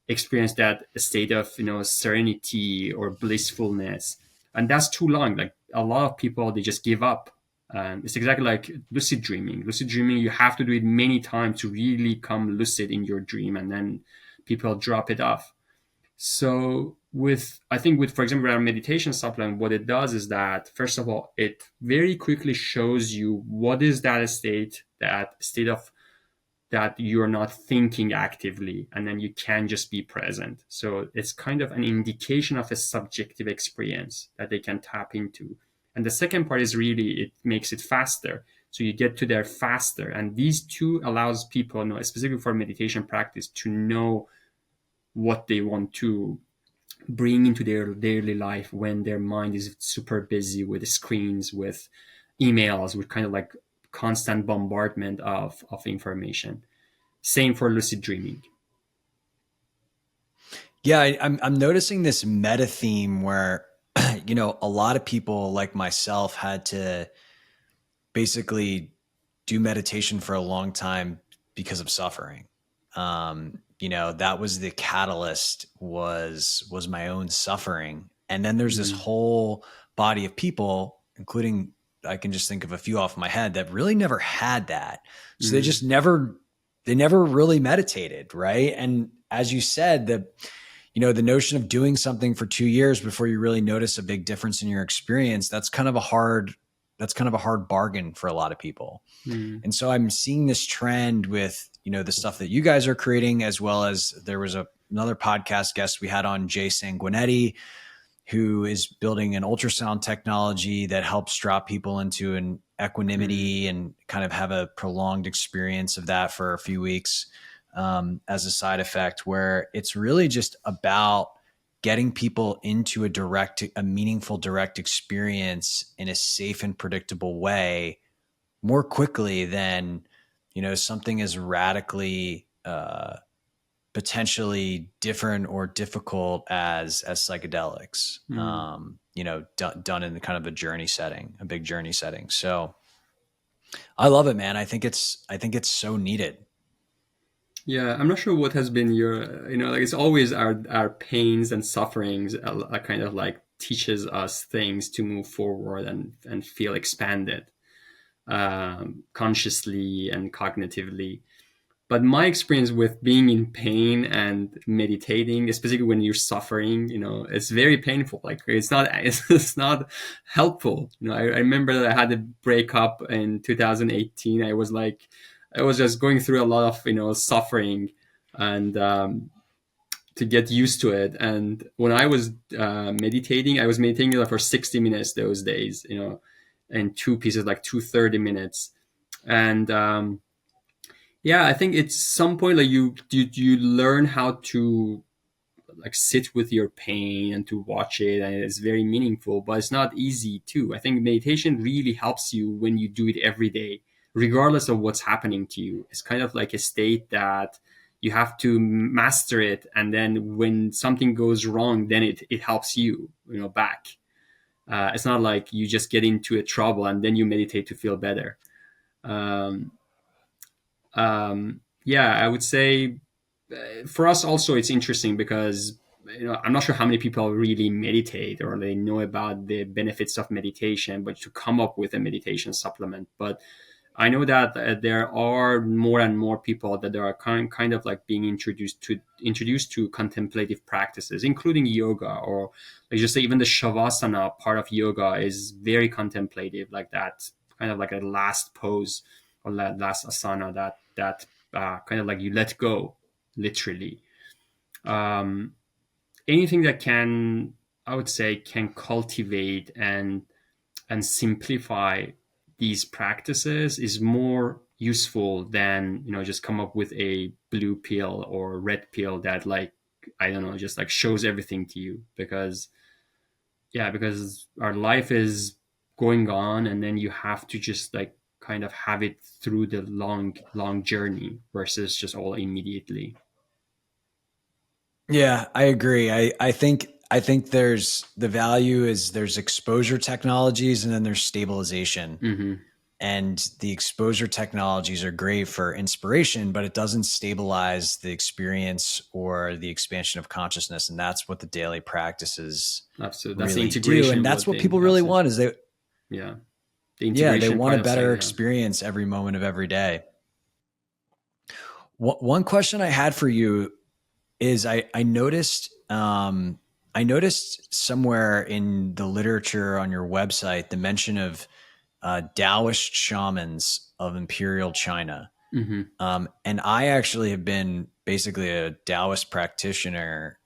experience that state of, serenity or blissfulness. And that's too long. Like a lot of people, they just give up. It's exactly like lucid dreaming. Lucid dreaming, you have to do it many times to really come lucid in your dream, and then people drop it off. So I think with, for example, our meditation supplement, what it does is that, first of all, it very quickly shows you what is that state of that you're not thinking actively, and then you can just be present. So it's kind of an indication of a subjective experience that they can tap into. And the second part is really, it makes it faster. So you get to there faster. And these two allows people, specifically for meditation practice, to know what they want to bring into their daily life when their mind is super busy with screens, with emails, with kind of like constant bombardment of information. Same for lucid dreaming. Yeah, I'm noticing this meta theme where, a lot of people like myself had to basically do meditation for a long time because of suffering. that was the catalyst, was my own suffering. And then there's this Mm. whole body of people, including, I can just think of a few off my head, that really never had that. So they Mm. just never really meditated. Right. And as you said, the notion of doing something for 2 years before you really notice a big difference in your experience, that's kind of a hard bargain for a lot of people. Mm. And so I'm seeing this trend with, the stuff that you guys are creating, as well as there was another podcast guest we had on, Jay Sanguinetti, who is building an ultrasound technology that helps drop people into an equanimity and kind of have a prolonged experience of that for a few weeks, as a side effect, where it's really just about getting people into a meaningful direct experience in a safe and predictable way more quickly than, something as radically, potentially different or difficult as psychedelics, done in kind of a big journey setting. So I love it, man. I think it's so needed. Yeah, I'm not sure what has been your, like it's always our pains and sufferings kind of like teaches us things to move forward and feel expanded, consciously and cognitively. But my experience with being in pain and meditating, especially when you're suffering, it's very painful. Like it's not it's not helpful. I remember that I had a breakup in 2018. I was just going through a lot of suffering, and to get used to it. And when I was meditating, I was meditating like for 60 minutes those days, in two pieces, like 2 30 minutes. And yeah, I think it's some point like you learn how to like sit with your pain and to watch it, and it's very meaningful, but it's not easy too. I think meditation really helps you when you do it every day, regardless of what's happening to you. It's kind of like a state that you have to master it, and then when something goes wrong, then it helps you, back. It's not like you just get into a trouble and then you meditate to feel better. um, yeah, I would say for us also it's interesting because I'm not sure how many people really meditate or they know about the benefits of meditation, but to come up with a meditation supplement. But I know that there are more and more people that are kind of like being introduced to contemplative practices, including yoga, or like just say even the shavasana part of yoga is very contemplative, like that kind of like a last pose or last asana that kind of like you let go, literally. Um, Anything that can, I would say, can cultivate and simplify these practices is more useful than just come up with a blue pill or red pill that, like, I don't know, just like shows everything to you. Because our life is going on, and then you have to just like kind of have it through the long journey versus just all immediately. Yeah, I agree. I think there's the value is there's exposure technologies and then there's stabilization. Mm-hmm. And the exposure technologies are great for inspiration, but it doesn't stabilize the experience or the expansion of consciousness. And that's what the daily practices Absolutely, that's the really do. integration. And that's what people really want is yeah, the they integration want part a of better saying, experience every moment of every day. One question I had for you is I noticed somewhere in the literature on your website the mention of Taoist shamans of Imperial China. Mm-hmm. And I actually have been basically a Taoist practitioner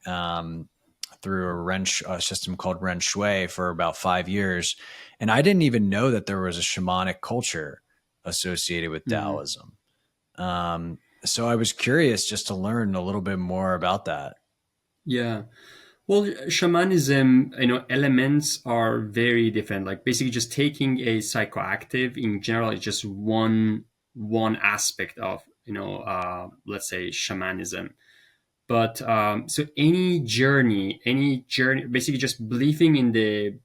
through a system called Ren Shui for about 5 years. And I didn't even know that there was a shamanic culture associated with Taoism. So I was curious just to learn a little bit more about that. Yeah. Well, shamanism, elements are very different. Like basically just taking a psychoactive in general is just one aspect of, let's say shamanism. But so any journey, basically just believing in the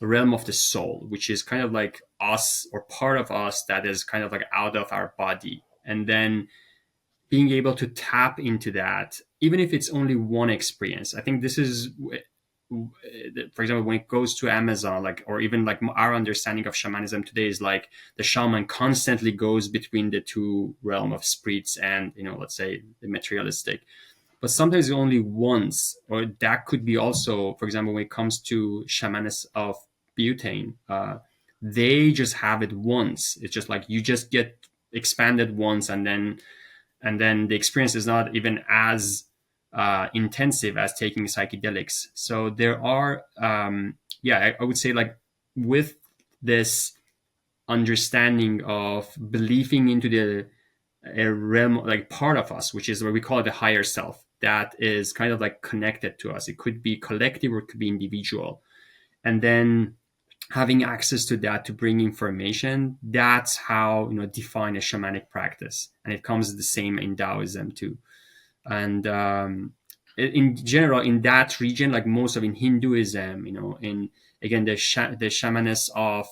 realm of the soul, which is kind of like us or part of us that is kind of like out of our body. And then being able to tap into that, even if it's only one experience. I think this is, for example, when it goes to Amazon, like, or even like our understanding of shamanism today is like the shaman constantly goes between the two realm of spirits and, let's say the materialistic. But sometimes only once, or that could be also, for example, when it comes to shamans of butane, they just have it once. It's just like you just get expanded once, and then the experience is not even as intensive as taking psychedelics. So there are, I would say, like, with this understanding of believing into a realm, like part of us, which is what we call it the higher self, that is kind of like connected to us. It could be collective or it could be individual. And then having access to that to bring information, that's how, define a shamanic practice. And it comes the same in Taoism too. And in general, in that region, like most of in Hinduism, in, again, the shamanists of,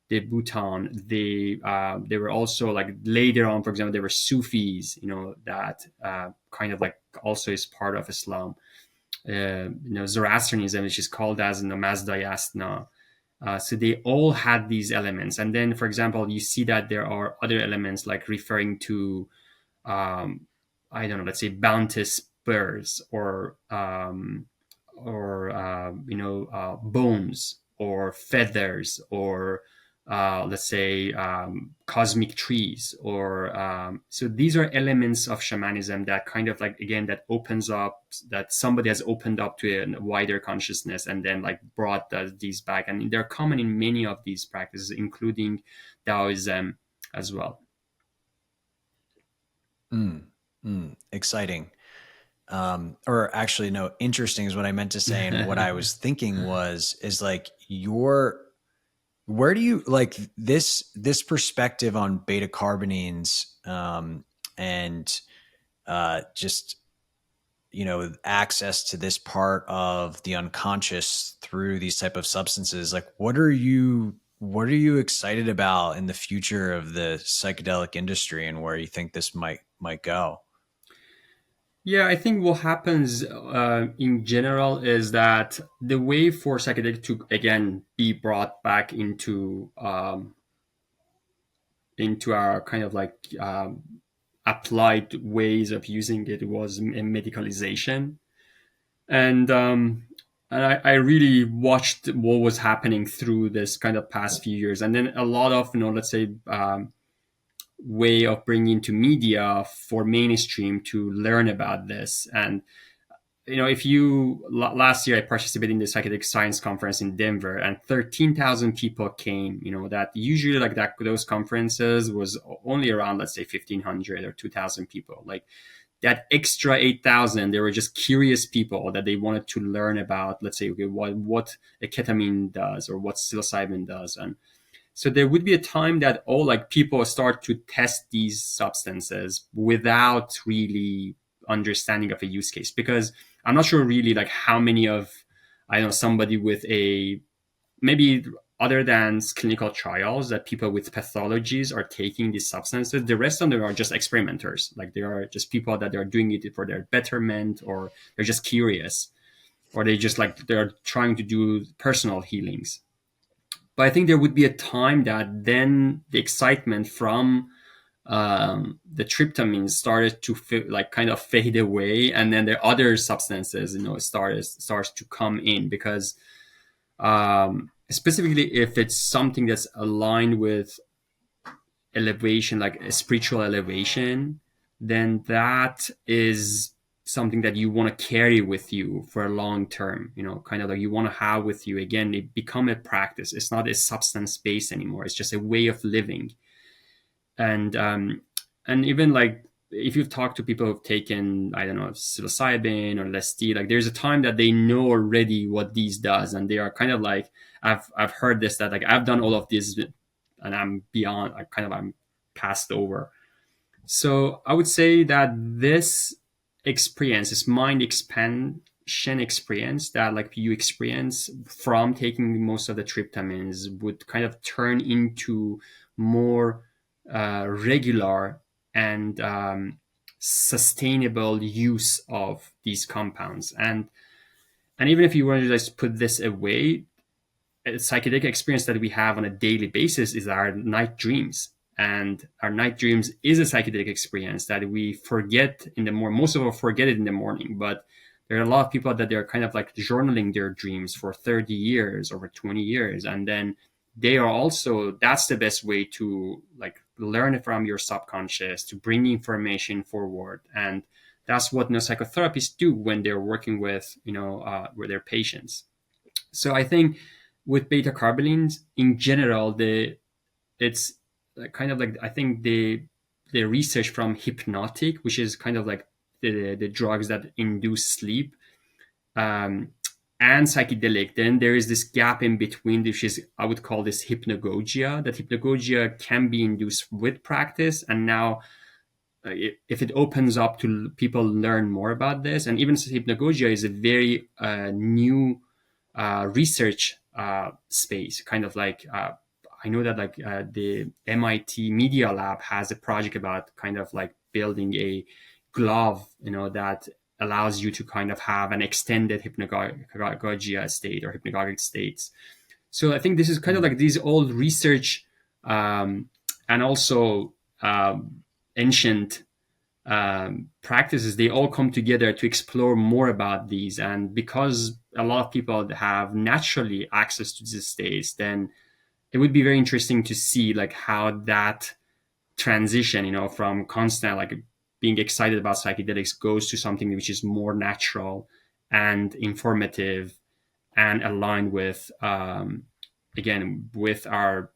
the Bhutan, they were also, like, later on, for example, there were Sufis, that kind of like also is part of Islam. Zoroastrianism, which is called as Mazdayasna. So they all had these elements. And then, for example, you see that there are other elements, like referring to, I don't know, let's say bounteous birds, or bones, or feathers, or let's say cosmic trees, or so these are elements of shamanism that kind of, like, again, that opens up, that somebody has opened up to a wider consciousness, and then, like, brought these back, and they're common in many of these practices, including Taoism as well. Exciting. Or actually, no, interesting is what I meant to say. And what I was thinking is like where do you like this perspective on beta carbonines, and just, access to this part of the unconscious through these type of substances? Like, what are you excited about in the future of the psychedelic industry, and where you think this might go? Yeah, I think what happens in general is that the way for psychedelic to, again, be brought back into our kind of like applied ways of using it was in medicalization. And I really watched what was happening through this kind of past few years, and then a lot of, let's say, way of bringing to media for mainstream to learn about this. And if you, last year I participated in the psychedelic science conference in Denver, and 13,000 people came. That usually, like, that those conferences was only around, let's say, 1,500 or 2,000 people. Like, that extra 8,000, they were just curious people that they wanted to learn about, let's say, okay, what a ketamine does, or what psilocybin does. And so there would be a time that all, like, people start to test these substances without really understanding of a use case, because I'm not sure really, like, how many of, I don't know, somebody with a, maybe other than clinical trials, that people with pathologies are taking these substances. The rest of them are just experimenters. Like, they are just people that are doing it for their betterment, or they're just curious, or they just, like, they're trying to do personal healings. But I think there would be a time that then the excitement from the tryptamine started to kind of fade away, and then the other substances, starts to come in, because specifically if it's something that's aligned with elevation, like a spiritual elevation, then that is something that you want to carry with you for a long term, kind of like you want to have with you. Again, it become a practice. It's not a substance base anymore. It's just a way of living. And even, like, if you've talked to people who've taken, I don't know, psilocybin or LSD, like, there's a time that they know already what these does, and they are kind of like, I've heard this, that, like, I've done all of this, and I'm beyond, I'm passed over. So I would say that this experience, this mind expansion experience that, like, you experience from taking most of the tryptamines, would kind of turn into more regular and sustainable use of these compounds. And even if you were to just put this away, a psychedelic experience that we have on a daily basis is our night dreams. And our night dreams is a psychedelic experience that we forget in the morning. Most of us forget it in the morning, but there are a lot of people that they're kind of like journaling their dreams for 30 years, over 20 years. And then they are also, that's the best way to like learn from your subconscious, to bring information forward. And that's what neuropsychotherapists do when they're working with, with their patients. So I think with beta carbolines in general, it's kind of like, I think the research from hypnotic, which is kind of like the drugs that induce sleep, and psychedelic, then there is this gap in between, which is, I would call this hypnagogia. That hypnagogia can be induced with practice, and now if it opens up to people learn more about this, and even hypnagogia is a very new research space, kind of like I know that like the MIT Media Lab has a project about kind of like building a glove, that allows you to kind of have an extended hypnagogia state or hypnagogic states. So I think this is kind of like these old research and also ancient practices, they all come together to explore more about these. And because a lot of people have naturally access to these states, then it would be very interesting to see like how that transition, from constant like being excited about psychedelics goes to something which is more natural and informative and aligned with, again, with our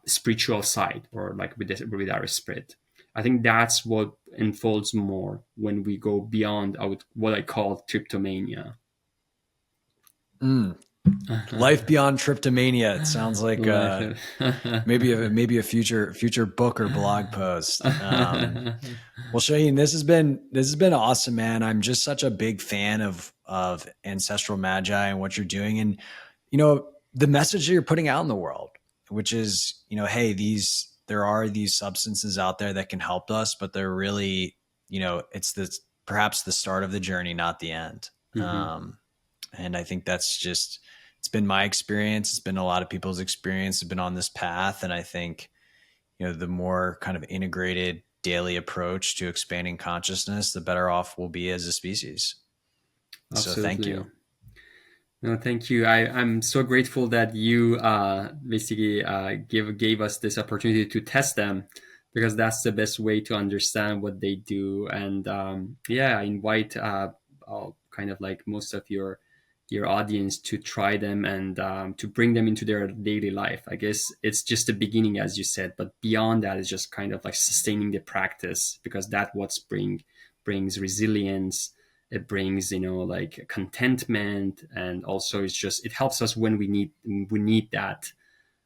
spiritual side, or like with our spirit. I think that's what unfolds more when we go beyond what I call tryptomania. Life beyond tryptomania. It sounds like maybe a future book or blog post. Well, Shauheen, this has been awesome, man. I'm just such a big fan of Ancestral Magi and what you're doing, and the message that you're putting out in the world, which is hey, there are these substances out there that can help us, but they're really it's perhaps the start of the journey, not the end. And I think that's just, it's been my experience. It's been a lot of people's experience have been on this path. And I think, the more kind of integrated daily approach to expanding consciousness, the better off we'll be as a species. Absolutely. So thank you. No, thank you. I'm so grateful that you basically gave us this opportunity to test them, because that's the best way to understand what they do. And I invite kind of like most of your audience to try them and to bring them into their daily life. I guess it's just the beginning, as you said, but beyond that is just kind of like sustaining the practice, because that brings resilience. It brings, like contentment, and also it helps us when we need that,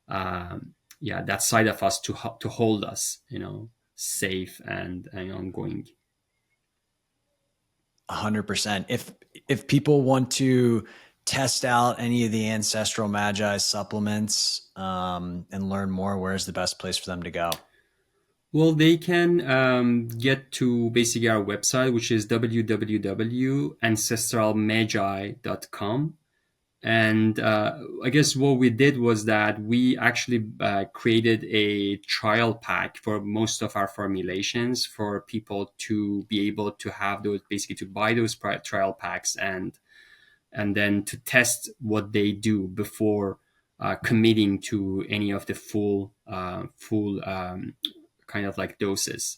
that side of us to hold us, safe and ongoing. 100%. If people want to test out any of the Ancestral Magi supplements and learn more, where's the best place for them to go? Well, they can get to basically our website, which is www.ancestralmagi.com. And I guess what we did was that we actually created a trial pack for most of our formulations for people to be able to have those, basically to buy those trial packs and then to test what they do before committing to any of the full kind of like doses.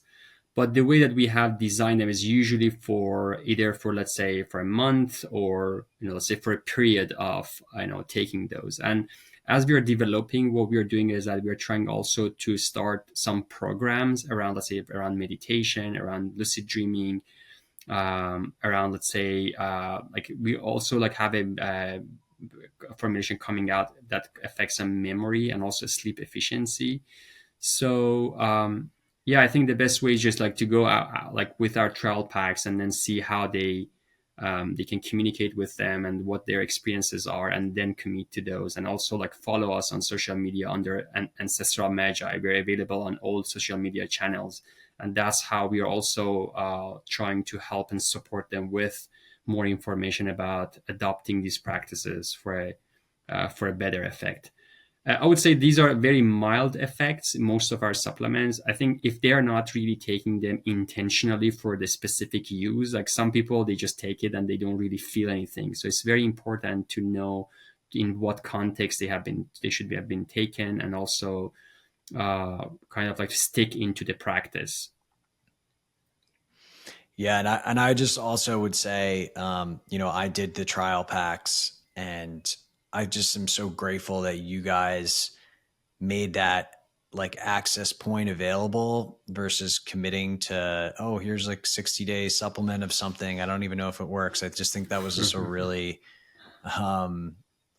But the way that we have designed them is usually for either for, let's say, for a month, or, let's say for a period of, taking those. And as we are developing, what we are doing is that we are trying also to start some programs around, let's say, around meditation, around lucid dreaming, around, let's say, like we also like have a formulation coming out that affects some memory and also sleep efficiency. So, I think the best way is just like to go out like with our trial packs and then see how they can communicate with them and what their experiences are, and then commit to those. And also like follow us on social media under Ancestral Magi. We're available on all social media channels And that's how we are also trying to help and support them with more information about adopting these practices for a better effect. I would say these are very mild effects, most of our supplements. I think if they are not really taking them intentionally for the specific use, like some people, they just take it and they don't really feel anything. So it's very important to know in what context they should have been taken, and also kind of like stick into the practice. Yeah, and I just also would say, I did the trial packs, and I just am so grateful that you guys made that like access point available versus committing to, oh, here's like 60-day supplement of something. I don't even know if it works. I just think that was just a really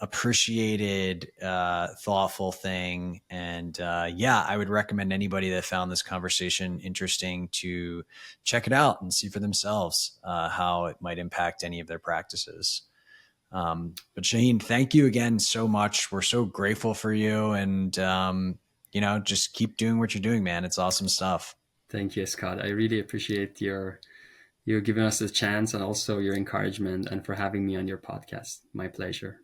appreciated, thoughtful thing. And I would recommend anybody that found this conversation interesting to check it out and see for themselves how it might impact any of their practices. But Shauheen, thank you again so much. We're so grateful for you, and just keep doing what you're doing, man. It's awesome stuff. Thank you, Scott. I really appreciate you giving us a chance, and also your encouragement, and for having me on your podcast. My pleasure.